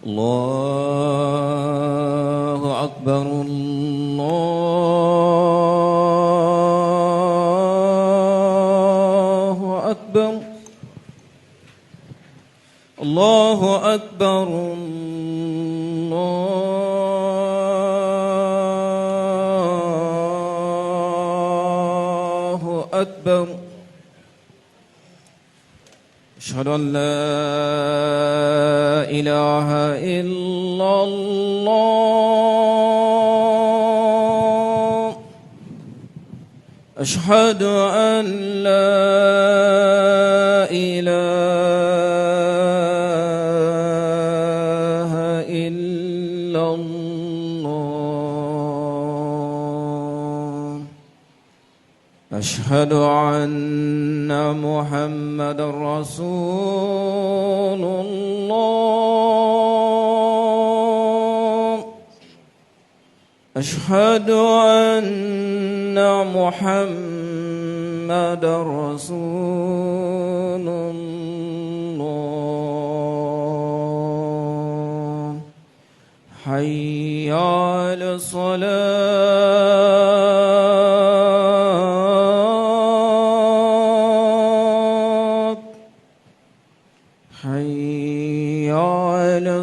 الله أكبر الله أكبر الله أكبر الله أكبر أشهد أن لا إله إلا الله أشهد أن لا إله إلا الله أشهد أن محمد رسول الله أشهد أن محمد رسول الله حي على الصلاة حي على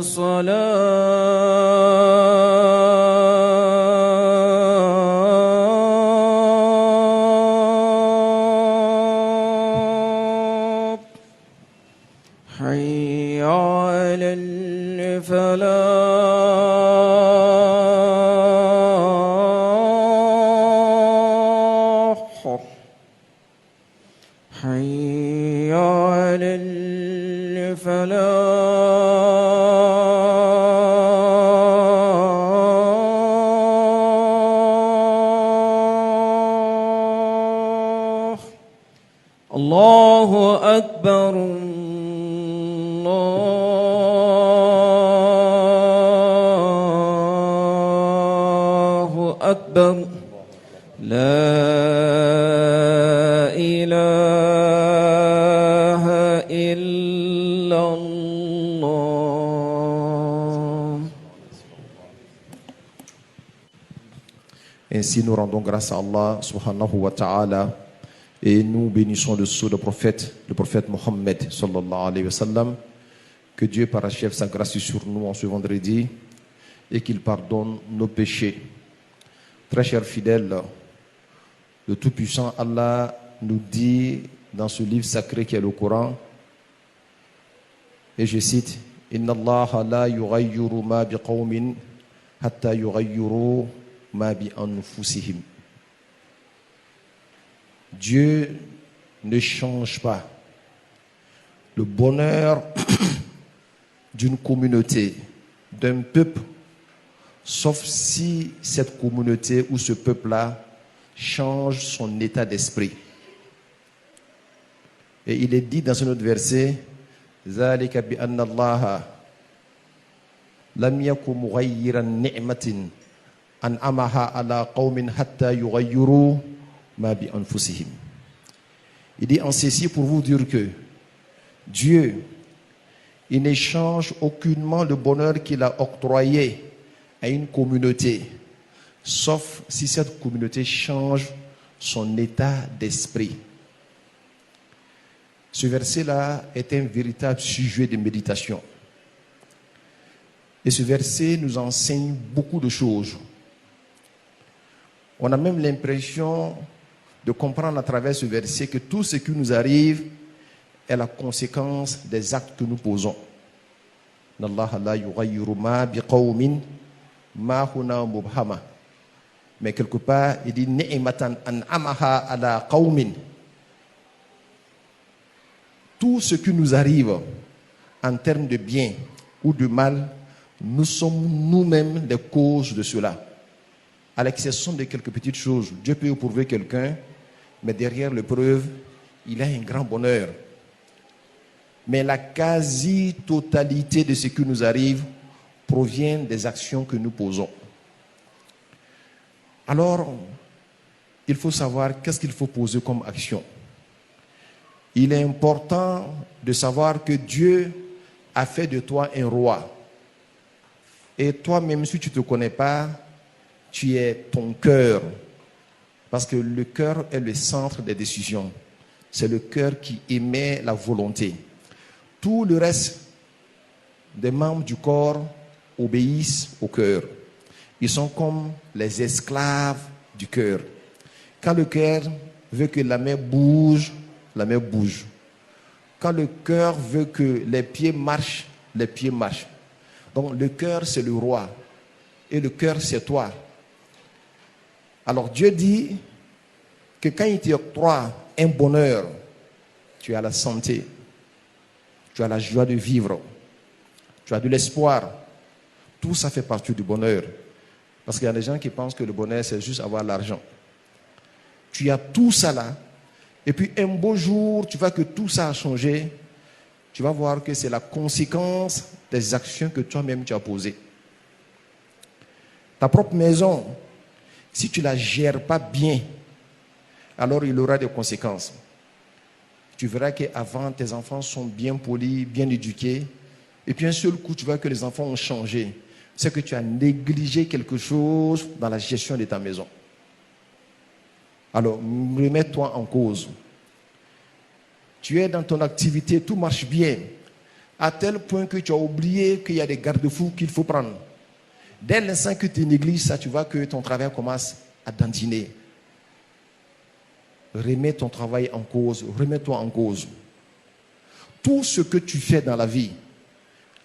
الصلاة حي على الفلاح حي على الفلاح الله أكبر الله أكبر لا إله إلا الله. Ainsi nous rendons grâce à Allah subhanahu wa ta'ala et nous bénissons le sceau du prophète, le prophète Mohammed sallallahu alayhi wa sallam. Que Dieu parachève sa grâce sur nous en ce vendredi et qu'il pardonne nos péchés. Très chers fidèles, le Tout-Puissant Allah nous dit dans ce livre sacré qui est le Coran, et je cite, Inna Allah la yughayyiru ma bi qawmin hatta yughayyiru ma bi anfusihim. Dieu ne change pas le bonheur d'une communauté, d'un peuple, sauf si cette communauté ou ce peuple-là change son état d'esprit. Et il est dit dans un autre verset, ذَلِكَ بِأَنَّ اللَّهَ لَمْ يَكُنْ مُغَيِّرًا نِعْمَةٍ أَنْعَمَهَا عَلَى قَوْمٍ حَتَّى يُغَيِّرُوا مَا بِأَنفُسِهِمْ. Il dit en ceci pour vous dire que Dieu, il n'échange aucunement le bonheur qu'il a octroyé à une communauté, sauf si cette communauté change son état d'esprit. Ce verset-là est un véritable sujet de méditation. Et ce verset nous enseigne beaucoup de choses. On a même l'impression de comprendre à travers ce verset que tout ce qui nous arrive est la conséquence des actes que nous posons. Mais quelque part, il dit tout ce qui nous arrive en termes de bien ou de mal, nous sommes nous-mêmes les causes de cela. À l'exception de quelques petites choses, Dieu peut éprouver quelqu'un, mais derrière l'épreuve, il a un grand bonheur. Mais la quasi-totalité de ce qui nous arrive provient des actions que nous posons. Alors, il faut savoir qu'est-ce qu'il faut poser comme action. Il est important de savoir que Dieu a fait de toi un roi. Et toi-même, si tu ne te connais pas, tu es ton cœur. Parce que le cœur est le centre des décisions. C'est le cœur qui émet la volonté. Tout le reste des membres du corps obéissent au cœur. Ils sont comme les esclaves du cœur. Quand le cœur veut que la main bouge, la main bouge. Quand le cœur veut que les pieds marchent, les pieds marchent. Donc le cœur, c'est le roi. Et le cœur, c'est toi. Alors Dieu dit que quand il t'octroie un bonheur, tu as la santé, tu as la joie de vivre, tu as de l'espoir. Tout ça fait partie du bonheur. Parce qu'il y a des gens qui pensent que le bonheur, c'est juste avoir l'argent. Tu as tout ça là. Et puis un beau jour, tu vois que tout ça a changé. Tu vas voir que c'est la conséquence des actions que toi-même tu as posées. Ta propre maison, si tu ne la gères pas bien, alors il aura des conséquences. Tu verras qu'avant, tes enfants sont bien polis, bien éduqués. Et puis un seul coup, tu vois que les enfants ont changé. C'est que tu as négligé quelque chose dans la gestion de ta maison. Alors, remets-toi en cause. Tu es dans ton activité, tout marche bien, à tel point que tu as oublié qu'il y a des garde-fous qu'il faut prendre. Dès l'instant que tu négliges ça, tu vois que ton travail commence à dandiner. Remets ton travail en cause, remets-toi en cause. Tout ce que tu fais dans la vie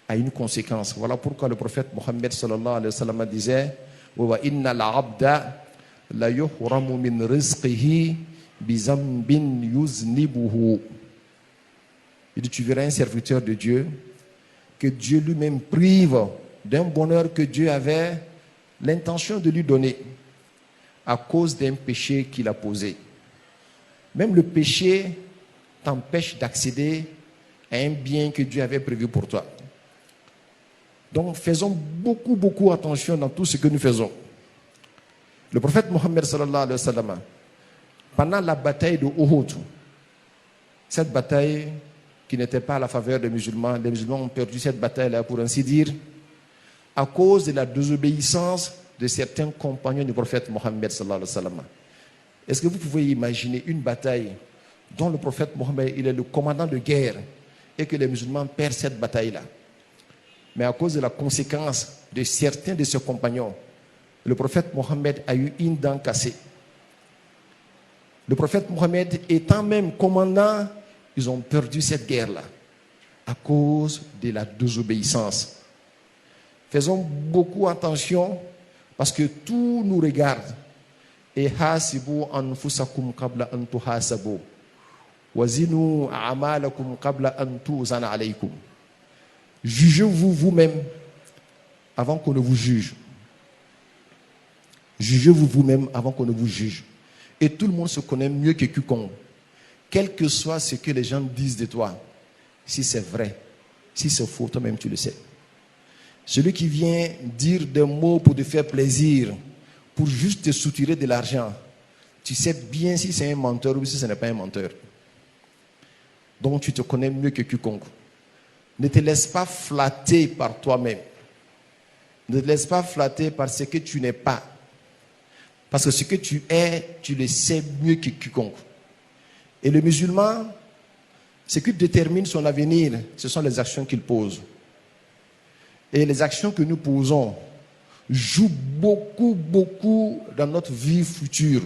a une conséquence. Voilà pourquoi le prophète Mohammed sallallahu alayhi wa sallam disait wa inna al-abda la yuhramu min rizqihi bi zambin yuznibuhu. Il dit, tu verras un serviteur de Dieu que Dieu lui-même prive d'un bonheur que Dieu avait l'intention de lui donner à cause d'un péché qu'il a posé. Même le péché t'empêche d'accéder à un bien que Dieu avait prévu pour toi. Donc faisons beaucoup attention dans tout ce que nous faisons. Le prophète Mohammed sallallahu alayhi wa sallam, pendant la bataille de Uhud, cette bataille qui n'était pas à la faveur des musulmans, les musulmans ont perdu cette bataille-là, pour ainsi dire, à cause de la désobéissance de certains compagnons du prophète Mohammed sallallahu alayhi wa sallam. Est-ce que vous pouvez imaginer une bataille dont le prophète Mohammed, il est le commandant de guerre et que les musulmans perdent cette bataille-là? Mais à cause de la conséquence de certains de ses compagnons, le prophète Mohammed a eu une dent cassée. Le prophète Mohammed étant même commandant, ils ont perdu cette guerre-là à cause de la désobéissance. Faisons beaucoup attention parce que tout nous regarde. Et hasibu anfusakum qabla an tuhasabu wazinu a'malakum qabla an tuzana alaykum. Jugez-vous vous-même avant qu'on ne vous juge. Jugez-vous vous-même avant qu'on ne vous juge. Et tout le monde se connaît mieux que quiconque. Quel que soit ce que les gens disent de toi, si c'est vrai, si c'est faux, toi-même tu le sais. Celui qui vient dire des mots pour te faire plaisir, pour juste te soutirer de l'argent, tu sais bien si c'est un menteur ou si ce n'est pas un menteur. Donc tu te connais mieux que quiconque. Ne te laisse pas flatter par toi-même. Ne te laisse pas flatter par ce que tu n'es pas. Parce que ce que tu es, tu le sais mieux que quiconque. Et le musulman, ce qui détermine son avenir, ce sont les actions qu'il pose. Et les actions que nous posons jouent beaucoup dans notre vie future.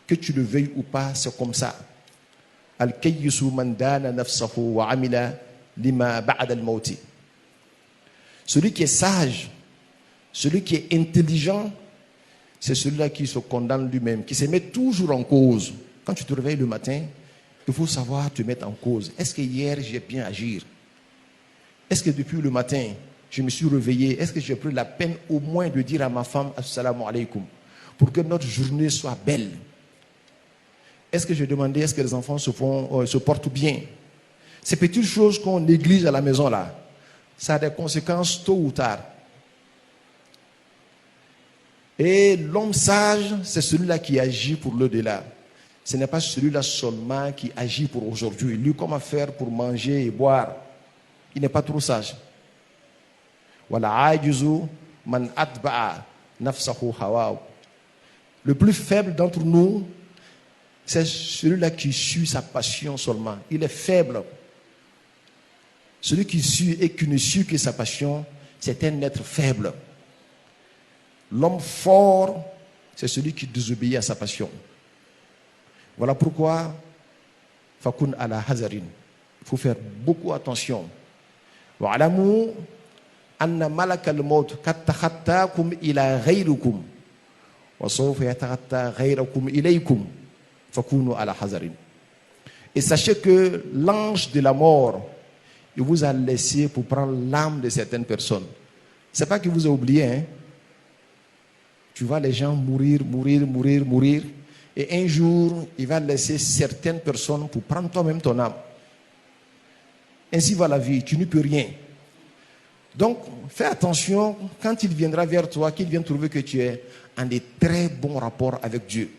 Que tu le veuilles ou pas, c'est comme ça. Al-kayyisu man dana nafsahu wa amila lima ba'da al-mawti. Celui qui est sage, celui qui est intelligent, c'est celui-là qui se condamne lui-même, qui se met toujours en cause. Quand tu te réveilles le matin, il faut savoir te mettre en cause. Est-ce que hier j'ai bien agi? Est-ce que depuis le matin, je me suis réveillé? Est-ce que j'ai pris la peine au moins de dire à ma femme assalamu alaikum pour que notre journée soit belle? Est-ce que j'ai demandé, est-ce que les enfants se portent bien? Ces petites choses qu'on néglige à la maison là, ça a des conséquences tôt ou tard. Et l'homme sage, c'est celui-là qui agit pour l'au-delà. Ce n'est pas celui-là seulement qui agit pour aujourd'hui. Lui, comment faire pour manger et boire? Il n'est pas trop sage. Voilà, ajizu man atba'a nafsahu hawa. Le plus faible d'entre nous, c'est celui-là qui suit sa passion seulement. Il est faible. Celui qui suit et qui ne suit que sa passion, c'est un être faible. L'homme fort, c'est celui qui désobéit à sa passion. Voilà pourquoi fakun ala hazarin. Il faut faire beaucoup attention. Wa alamu anna malakal maut kad takhattakum ila ghayrikum wa sawfa yatakhatta ghayrakum ilaykum fakunu ala hazarin. Et sachez que l'ange de la mort, il vous a laissé pour prendre l'âme de certaines personnes. C'est pas qu'il vous a oublié, hein? Tu vois les gens mourir. Et un jour, il va laisser certaines personnes pour prendre toi-même ton âme. Ainsi va la vie, tu n'y peux rien. Donc, fais attention quand il viendra vers toi, qu'il vienne trouver que tu es en des très bons rapports avec Dieu.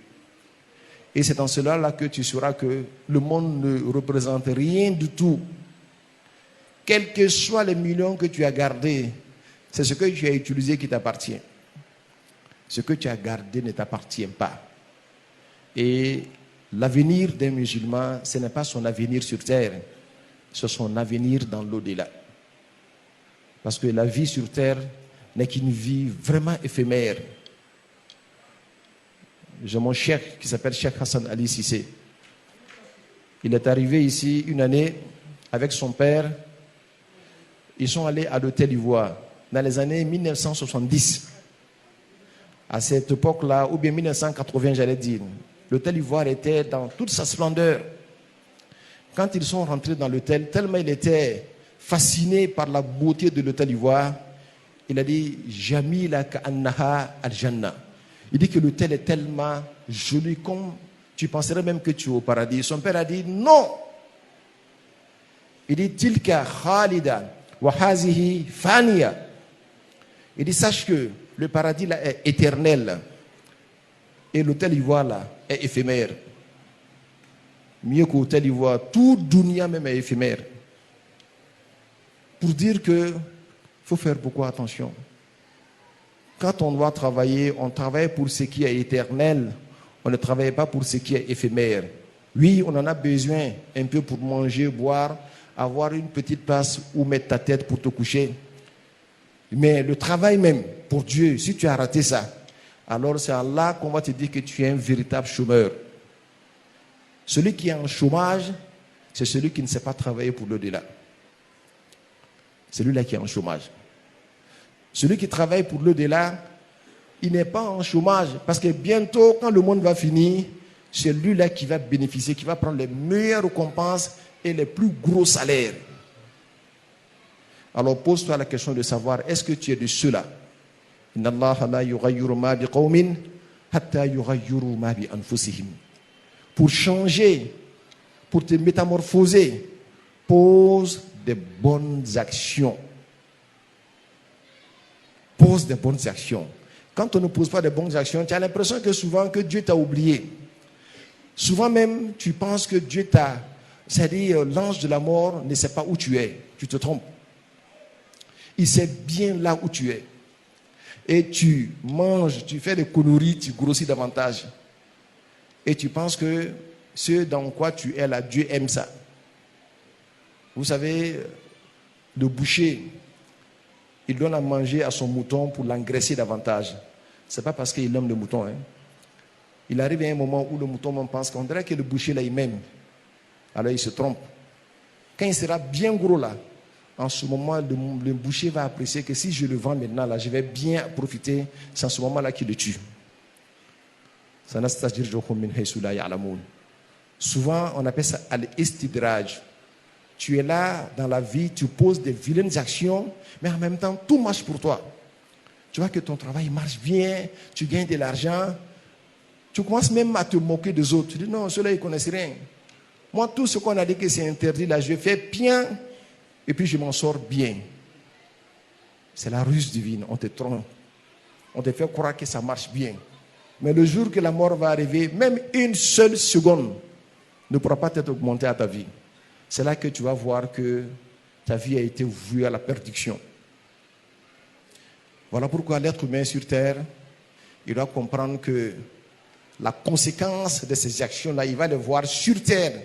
Et c'est en cela que tu sauras que le monde ne représente rien du tout. Quels que soient les millions que tu as gardés, c'est ce que tu as utilisé qui t'appartient. Ce que tu as gardé ne t'appartient pas. Et l'avenir d'un musulman, ce n'est pas son avenir sur terre, c'est son avenir dans l'au-delà. Parce que la vie sur terre n'est qu'une vie vraiment éphémère. J'ai mon cheikh qui s'appelle Cheikh Hassan Ali Cissé. Il est arrivé ici une année avec son père. Ils sont allés à l'hôtel Ivoire dans les années 1970. À cette époque-là, ou bien 1980, j'allais dire, l'hôtel Ivoire était dans toute sa splendeur. Quand ils sont rentrés dans l'hôtel, tellement il était fasciné par la beauté de l'hôtel Ivoire, il a dit « Jamila ka'annaha al-Jannah ». Il dit que l'hôtel est tellement joli comme tu penserais même que tu es au paradis. Son père a dit « Non ». Il dit « Tilka khalida wa hazihi faniya ». Il dit « Sache que le paradis là est éternel et l'hôtel Ivoire là est éphémère. Mieux que l'hôtel Ivoire, tout dunya même est éphémère. » Pour dire que faut faire beaucoup attention. Quand on doit travailler, on travaille pour ce qui est éternel. On ne travaille pas pour ce qui est éphémère. Oui, on en a besoin un peu pour manger, boire, avoir une petite place où mettre ta tête pour te coucher. Mais le travail même, pour Dieu, si tu as raté ça, alors c'est là qu'on va te dire que tu es un véritable chômeur. Celui qui est en chômage, c'est celui qui ne sait pas travailler pour l'au-delà. Celui-là qui est en chômage. Celui qui travaille pour l'au-delà, il n'est pas en chômage. Parce que bientôt, quand le monde va finir, c'est lui-là qui va bénéficier, qui va prendre les meilleures récompenses et les plus gros salaires. Alors pose-toi la question de savoir, est-ce que tu es de ceux-là? Inna Allah la yughayyiru ma bi qawmin hatta yughayyiru ma bi anfusihim. Pour changer, pour te métamorphoser, pose des bonnes actions. Pose des bonnes actions. Quand on ne pose pas de bonnes actions, tu as l'impression que souvent que Dieu t'a oublié. Souvent même, tu penses que Dieu t'a... C'est-à-dire, l'ange de la mort ne sait pas où tu es. Tu te trompes. Il sait bien là où tu es. Et tu manges, tu fais des conneries, tu grossis davantage. Et tu penses que ce dans quoi tu es là, Dieu aime ça. Vous savez, le boucher, il donne à manger à son mouton pour l'engraisser davantage. Ce n'est pas parce qu'il aime le mouton. Hein. Il arrive à un moment où le mouton pense qu'on dirait que le boucher là, il m'aime. Alors il se trompe. Quand il sera bien gros là, en ce moment, le boucher va apprécier que si je le vends maintenant là, je vais bien profiter. C'est en ce moment là qu'il le tue. Souvent, on appelle ça al-istidraj. Tu es là dans la vie, tu poses des vilaines actions, mais en même temps, tout marche pour toi. Tu vois que ton travail marche bien, tu gagnes de l'argent. Tu commences même à te moquer des autres. Tu dis non, ceux-là, ils ne connaissent rien. Moi, tout ce qu'on a dit que c'est interdit, là, je fais bien et puis je m'en sors bien. C'est la ruse divine, on te trompe. On te fait croire que ça marche bien. Mais le jour que la mort va arriver, même une seule seconde ne pourra pas t'être augmentée à ta vie. C'est là que tu vas voir que ta vie a été vouée à la perdition. Voilà pourquoi l'être humain sur terre, il doit comprendre que la conséquence de ces actions-là, il va les voir sur terre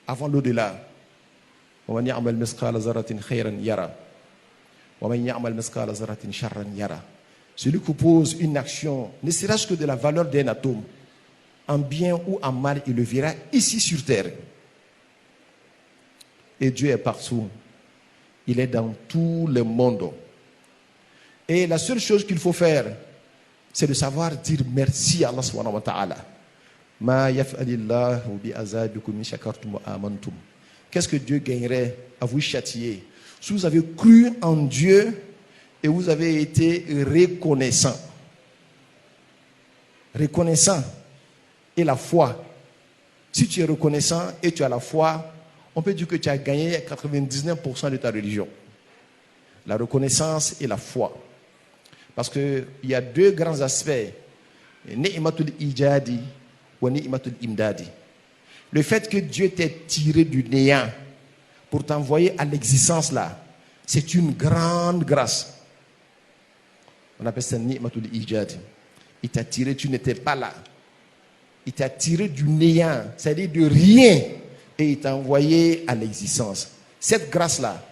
avant l'au-delà. وَمَنْ يَعْمَلْ مِثْقَالَ ذَرَّةٍ خَيْرًا يَرَهُ وَمَنْ يَعْمَلْ مِثْقَالَ ذَرَّةٍ شَرًّا يَرَهُ. Celui qui pose une action, ne serait-ce que de la valeur d'un atome, en bien ou en mal, il le verra ici sur terre. Et Dieu est partout. Il est dans tout le monde. Et la seule chose qu'il faut faire, c'est de savoir dire merci à Allah subhanahu wa ta'ala. Ma yaf'alillahu bi azabikum in shakartum wa amantum. Qu'est-ce que Dieu gagnerait à vous châtier si vous avez cru en Dieu et vous avez été reconnaissant? Reconnaissant et la foi. Si tu es reconnaissant et tu as la foi, on peut dire que tu as gagné 99% de ta religion. La reconnaissance et la foi. Parce qu'il y a deux grands aspects. Ni'matul ijadi wa ni'matul imdadi. Le fait que Dieu t'ait tiré du néant pour t'envoyer à l'existence là, c'est une grande grâce. On appelle ça ni'matul ijadi. Il t'a tiré, tu n'étais pas là. Il t'a tiré du néant, c'est-à-dire de rien, et il t'a envoyé à l'existence. Cette grâce-là,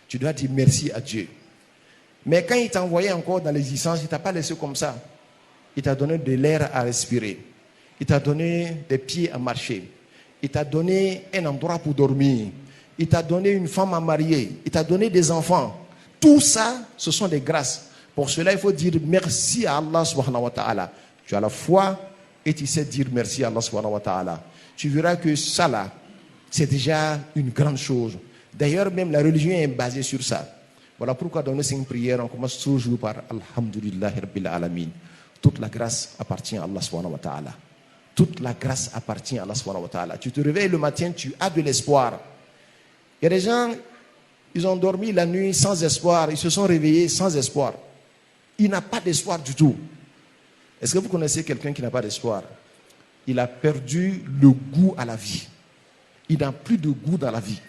tu dois dire merci à Dieu. Mais quand il t'a envoyé encore dans l'existence, il ne t'a pas laissé comme ça. Il t'a donné de l'air à respirer. Il t'a donné des pieds à marcher. Il t'a donné un endroit pour dormir. Il t'a donné une femme à marier. Il t'a donné des enfants. Tout ça, ce sont des grâces. Pour cela, il faut dire merci à Allah subhanahu wa ta'ala. Tu as la foi et tu sais dire merci à Allah subhanahu wa ta'ala. Tu verras que ça là, c'est déjà une grande chose. D'ailleurs, même la religion est basée sur ça. Voilà pourquoi dans nos 5 prières, on commence toujours par Alhamdulillah Rabbil Alamin. Toute la grâce appartient à Allah subhanahu wa ta'ala. Toute la grâce appartient à Allah subhanahu wa ta'ala. Tu te réveilles le matin, tu as de l'espoir. Il y a des gens, ils ont dormi la nuit sans espoir, ils se sont réveillés sans espoir. Il n'a pas d'espoir du tout. Est-ce que vous connaissez quelqu'un qui n'a pas d'espoir? Il a perdu le goût à la vie. Il n'a plus de goût dans la vie.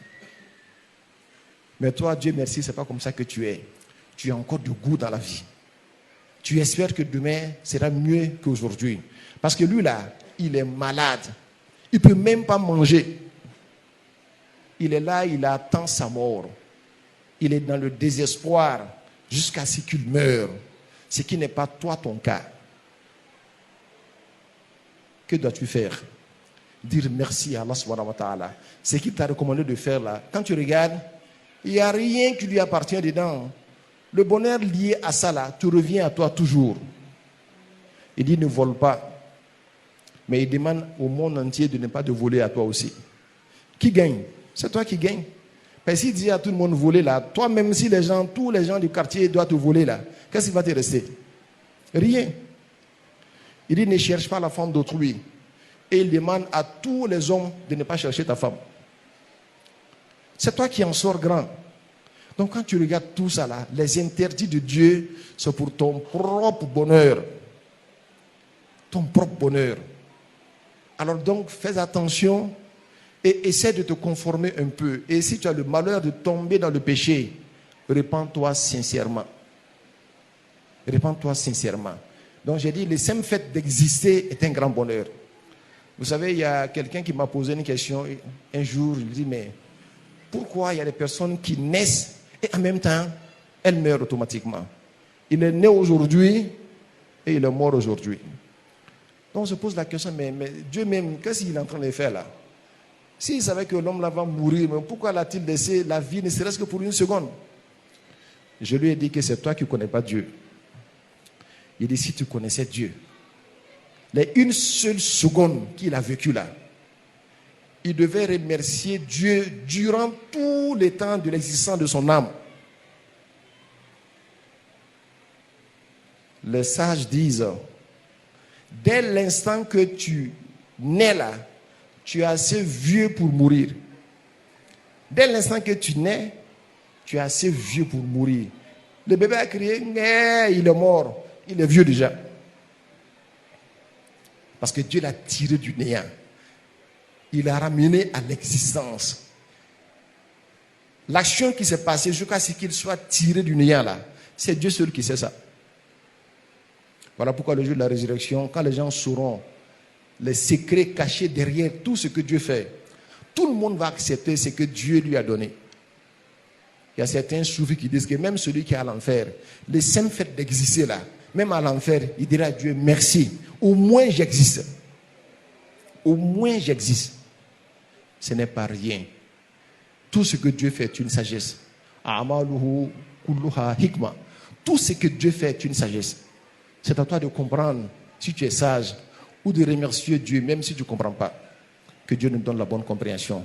Mais toi, Dieu merci, ce n'est pas comme ça que tu es. Tu as encore du goût dans la vie. Tu espères que demain sera mieux qu'aujourd'hui. Parce que lui là, il est malade. Il ne peut même pas manger. Il est là, il attend sa mort. Il est dans le désespoir jusqu'à ce qu'il meure. Ce qui n'est pas toi ton cas. Que dois-tu faire? Dire merci à Allah subhanahu wa ta'ala. Ce qu'il t'a recommandé de faire là, quand tu regardes, il n'y a rien qui lui appartient dedans. Le bonheur lié à ça là, tu reviens à toi toujours. Il dit ne vole pas. Mais il demande au monde entier de ne pas te voler à toi aussi. Qui gagne? C'est toi qui gagne. Parce qu'il dit à tout le monde voler là, toi même si tous les gens du quartier doivent te voler là, qu'est-ce qui va te rester? Rien. Il dit ne cherche pas la femme d'autrui. Et il demande à tous les hommes de ne pas chercher ta femme. C'est toi qui en sors grand. Donc quand tu regardes tout ça là, les interdits de Dieu, c'est pour ton propre bonheur. Ton propre bonheur. Alors donc fais attention et essaie de te conformer un peu. Et si tu as le malheur de tomber dans le péché, répands-toi sincèrement. Répands-toi sincèrement. Donc j'ai dit, le simple fait d'exister est un grand bonheur. Vous savez, il y a quelqu'un qui m'a posé une question un jour, il dit, mais pourquoi il y a des personnes qui naissent et en même temps, elles meurent automatiquement? Il est né aujourd'hui et il est mort aujourd'hui. Donc on se pose la question, mais Dieu même, qu'est-ce qu'il est en train de faire là? S'il savait que l'homme là va mourir, mais pourquoi l'a-t-il laissé la vie, ne serait-ce que pour une seconde? Je lui ai dit que c'est toi qui ne connais pas Dieu. Il dit, si tu connaissais Dieu, les une seule seconde qu'il a vécu là, il devait remercier Dieu durant tout le temps de l'existence de son âme. Les sages disent, dès l'instant que tu nais là, tu es assez vieux pour mourir. Dès l'instant que tu nais, tu es assez vieux pour mourir. Le bébé a crié, il est mort. Il est vieux déjà. Parce que Dieu l'a tiré du néant. Il l'a ramené à l'existence. L'action qui s'est passée jusqu'à ce qu'il soit tiré du néant là, C'est Dieu seul qui sait ça. Voilà pourquoi le jour de la résurrection, quand les gens sauront les secrets cachés derrière tout ce que Dieu fait, tout le monde va accepter ce que Dieu lui a donné. Il y a certains soufis qui disent que même celui qui est à l'enfer, le simple fait d'exister là, même à l'enfer, il dira à Dieu merci. Au moins j'existe. Au moins j'existe. Ce n'est pas rien. Tout ce que Dieu fait est une sagesse. Amaluhu kulluha hikma. Tout ce que Dieu fait est une sagesse. C'est à toi de comprendre si tu es sage ou de remercier Dieu même si tu ne comprends pas. Que Dieu nous donne la bonne compréhension.